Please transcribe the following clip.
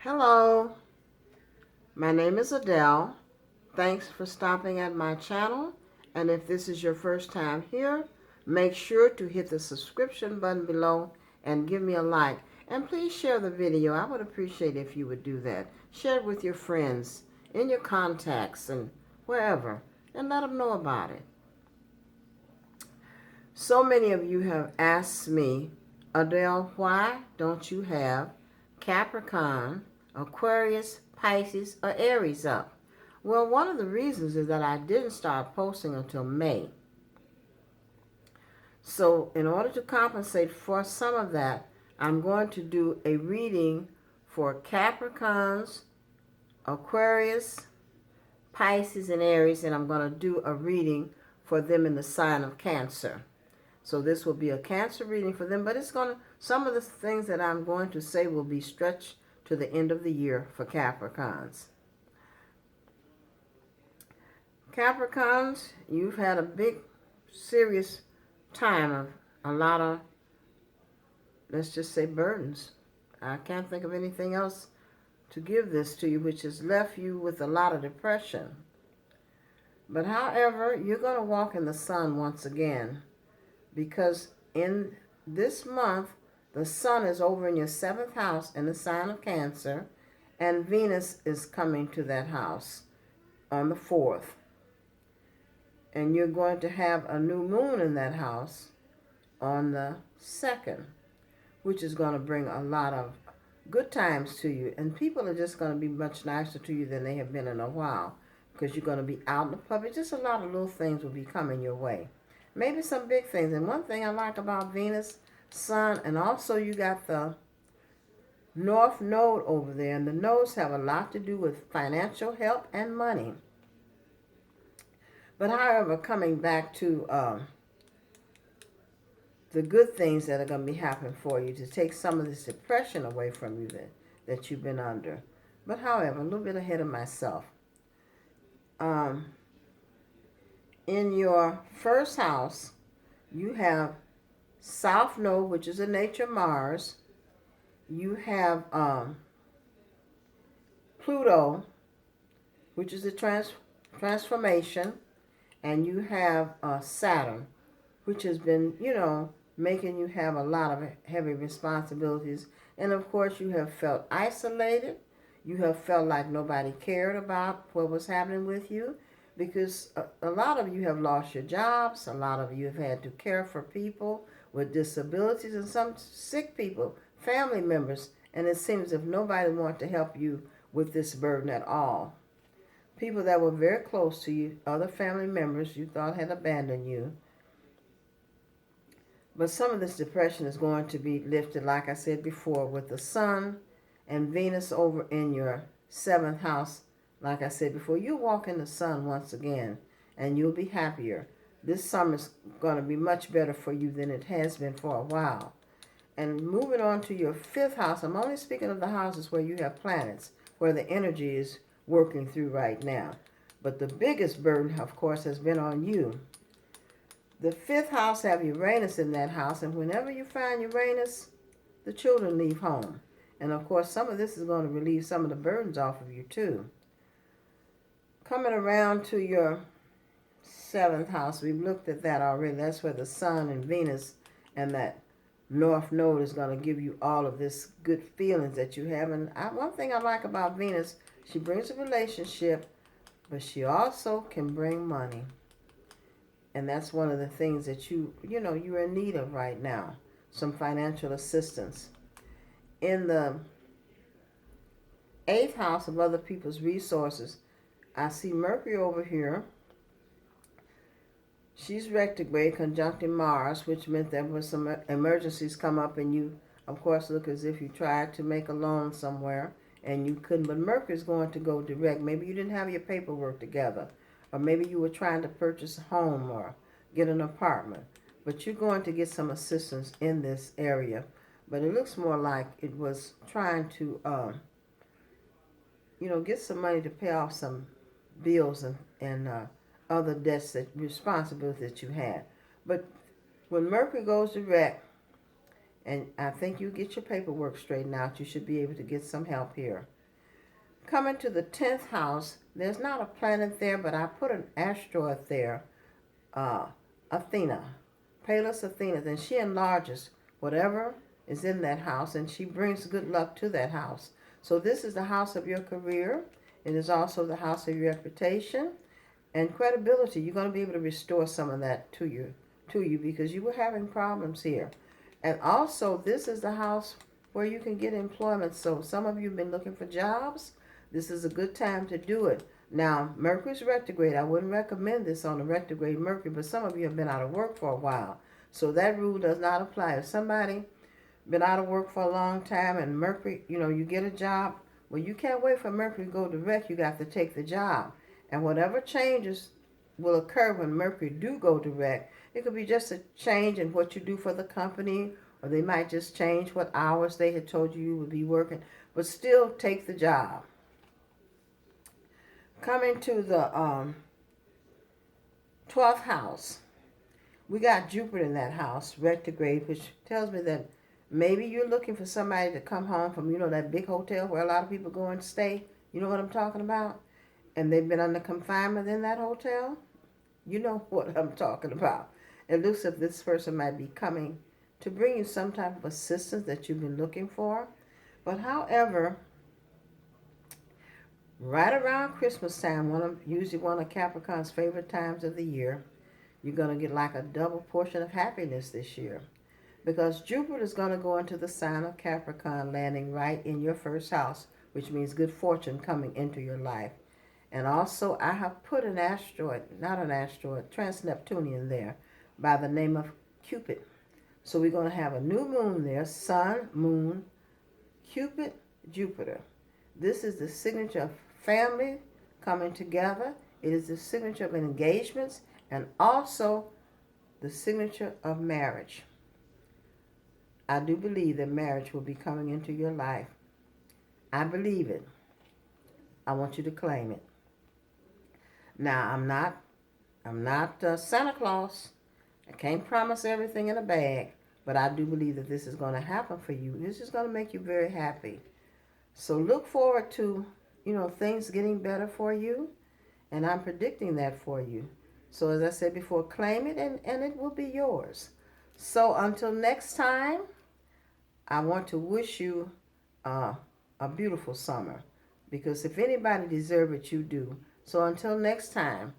Hello, my name is Adele. Thanks for stopping at my channel. And if this is your first time here, make sure to hit the subscription button below and give me a like. And please share the video. I would appreciate if you would do that. Share it with your friends, in your contacts, and wherever, and let them know about it. So many of you have asked me, Adele, why don't you have Capricorn, Aquarius, Pisces, or Aries up? Well, one of the reasons is that I didn't start posting until May. So in order to compensate for some of that, I'm going to do a reading for Capricorns, Aquarius, Pisces, and Aries, and I'm going to do a reading for them in the sign of Cancer. So this will be a Cancer reading for them, but some of the things that I'm going to say will be stretched to the end of the year for Capricorns. Capricorns, you've had a big, serious time of a lot of, let's just say, burdens. I can't think of anything else to give this to you, which has left you with a lot of depression. But however, you're going to walk in the sun once again, because in this month, the sun is over in your 7th house in the sign of Cancer, and Venus is coming to that house on the 4th. And you're going to have a new moon in that house on the 2nd, which is going to bring a lot of good times to you. And people are just going to be much nicer to you than they have been in a while, because you're going to be out in the public. Just a lot of little things will be coming your way. Maybe some big things. And one thing I like about Venus, Sun, and also you got the North Node over there. And the nodes have a lot to do with financial help and money. But however, coming back to the good things that are going to be happening for you to take some of this depression away from you that you've been under. But however, a little bit ahead of myself. In your 1st house, you have South Node, which is a nature Mars. You have Pluto, which is a transformation. And you have Saturn, which has been, making you have a lot of heavy responsibilities. And of course, you have felt isolated. You have felt like nobody cared about what was happening with you, because a lot of you have lost your jobs. A lot of you have had to care for people with disabilities and some sick people, family members. And it seems as if nobody wanted to help you with this burden at all. People that were very close to you, other family members you thought had abandoned you. But some of this depression is going to be lifted, like I said before, with the Sun and Venus over in your 7th house. Like I said before, you walk in the sun once again, and you'll be happier. This summer is going to be much better for you than it has been for a while. And moving on to your 5th house, I'm only speaking of the houses where you have planets, where the energy is working through right now. But the biggest burden, of course, has been on you. The 5th house have Uranus in that house, and whenever you find Uranus, the children leave home. And of course, some of this is going to relieve some of the burdens off of you too. Coming around to your 7th house, we've looked at that already. That's where the Sun and Venus and that North Node is going to give you all of this good feelings that you have. And one thing I like about Venus, she brings a relationship, but she also can bring money. And that's one of the things that you're in need of right now, some financial assistance. In the 8th house of other people's resources, I see Mercury over here. She's retrograde, conjuncting Mars, which meant there were some emergencies come up, and you, of course, look as if you tried to make a loan somewhere and you couldn't. But Mercury's going to go direct. Maybe you didn't have your paperwork together, or maybe you were trying to purchase a home or get an apartment. But you're going to get some assistance in this area. But it looks more like it was trying to, get some money to pay off some bills and other debts, responsibilities that you had. But when Mercury goes direct, And I think you get your paperwork straightened out. You should be able to get some help here. Coming to the 10th house, there's not a planet there, but I put an asteroid there, uh, Athena, Pallas Athena. Then she enlarges whatever is in that house, and she brings good luck to that house. So this is the house of your career. It is also the house of your reputation and credibility. You're going to be able to restore some of that to you because you were having problems here. And also, this is the house where you can get employment. So some of you have been looking for jobs. This is a good time to do it. Now, Mercury's retrograde. I wouldn't recommend this on a retrograde Mercury, but some of you have been out of work for a while. So that rule does not apply. If somebody been out of work for a long time and Mercury, you get a job, well, you can't wait for Mercury to go direct. You got to take the job. And whatever changes will occur when Mercury do go direct, it could be just a change in what you do for the company, or they might just change what hours they had told you would be working, but still take the job. Coming to the 12th house, we got Jupiter in that house, retrograde, which tells me that maybe you're looking for somebody to come home from, that big hotel where a lot of people go and stay. You know what I'm talking about? And they've been under confinement in that hotel. You know what I'm talking about. It looks as if this person might be coming to bring you some type of assistance that you've been looking for. But however, right around Christmas time, usually one of Capricorn's favorite times of the year, you're going to get like a double portion of happiness this year. Because Jupiter is going to go into the sign of Capricorn, landing right in your first house, which means good fortune coming into your life. And also, I have put trans-Neptunian there by the name of Cupid. So we're going to have a new moon there, Sun, Moon, Cupid, Jupiter. This is the signature of family coming together. It is the signature of engagements and also the signature of marriage. I do believe that marriage will be coming into your life. I believe it. I want you to claim it. Now, I'm not Santa Claus. I can't promise everything in a bag, but I do believe that this is going to happen for you. This is going to make you very happy. So look forward to, things getting better for you, and I'm predicting that for you. So as I said before, claim it and it will be yours. So until next time, I want to wish you a beautiful summer, because if anybody deserves it, you do. So until next time,